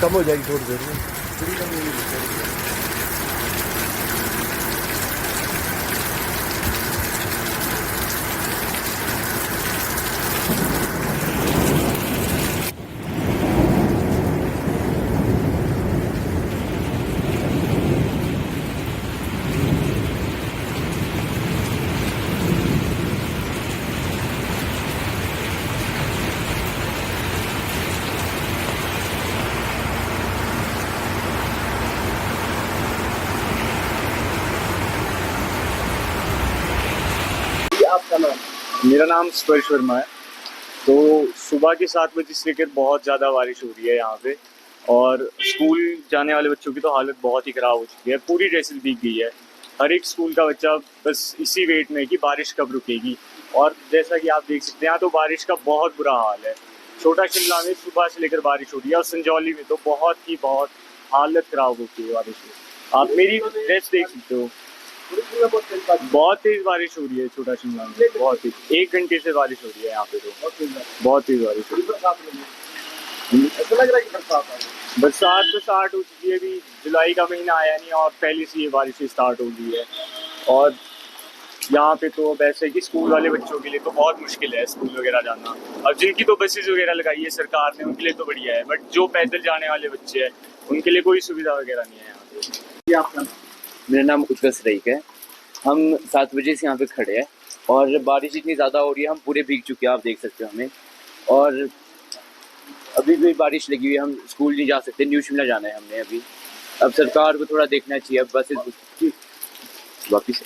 कम हो जाएगी थोड़ी देर में, थोड़ी कम होगी। आपका नाम? मेरा नाम स्पर्श वर्मा है। तो सुबह के 7 बजे से लेकर बहुत ज़्यादा बारिश हो रही है यहाँ पे, और स्कूल जाने वाले बच्चों की तो हालत बहुत ही ख़राब हो चुकी है। पूरी ड्रेसेस भीग गई है। हर एक स्कूल का बच्चा बस इसी वेट में है कि बारिश कब रुकेगी। और जैसा कि आप देख सकते हैं यहाँ तो बारिश का बहुत बुरा हाल है। छोटा शिमला में सुबह से लेकर बारिश हो रही है, और संजौली में तो बहुत हालत ख़राब होती है बारिश में। आप मेरी ड्रेस देख सकते हो, बहुत तेज बारिश हो रही है छोटा शिमला में। बहुत तेज, 1 घंटे से बारिश हो रही है यहाँ पे, तो बहुत तेज बारिश हो रही है। ऐसा लग रहा है कि बरसात आ गई। बरसात तो स्टार्ट हो चुकी है, अभी जुलाई का महीना आया नहीं और पहले से ये बारिश स्टार्ट हो गई है। और यहाँ पे तो अब ऐसे है कि स्कूल वाले बच्चों के लिए तो बहुत मुश्किल है स्कूल वगैरह जाना। अब जिनकी तो बसेज वगैरह लगाई है सरकार ने, उनके लिए तो बढ़िया है, बट जो पैदल जाने वाले बच्चे हैं उनके लिए कोई सुविधा वगैरह नहीं है यहाँ पे। आपका मेरा नाम उत्कर्ष रईक है। हम 7 बजे से यहाँ पे खड़े हैं और बारिश इतनी ज़्यादा हो रही है, हम पूरे भीग चुके हैं, आप देख सकते हो हमें। और अभी भी बारिश लगी हुई है, हम स्कूल नहीं जा सकते, न्यू शिमला जाना है हमने अभी। अब सरकार को थोड़ा देखना चाहिए। अब बसेस वापिस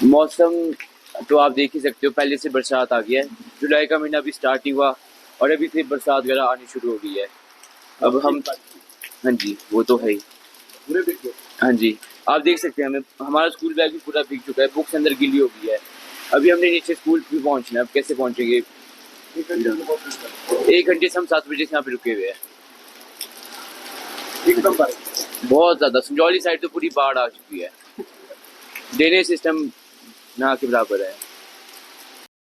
मौसम तो आप देख ही सकते हो, पहले से बरसात आ गया है। जुलाई का महीना अभी स्टार्ट ही हुआ और अभी से बरसात वगैरह आनी शुरू हो गई है। अब हम, हाँ जी वो तो है ही, हाँ जी आप देख सकते हैं हमें, हमारा स्कूल बैग भी पूरा भीग चुका है, बुक्स अंदर गीली हो गई है। अभी हमने नीचे स्कूल भी पहुंचना है, अब कैसे पहुंचेंगे? 1 घंटे से हम 7 बजे से यहाँ पे रुके हुए हैं। एकदम बहुत ज़्यादा संजौली साइड तो पूरी बाढ़ आ चुकी है, ड्रेनेज सिस्टम ना के बराबर है।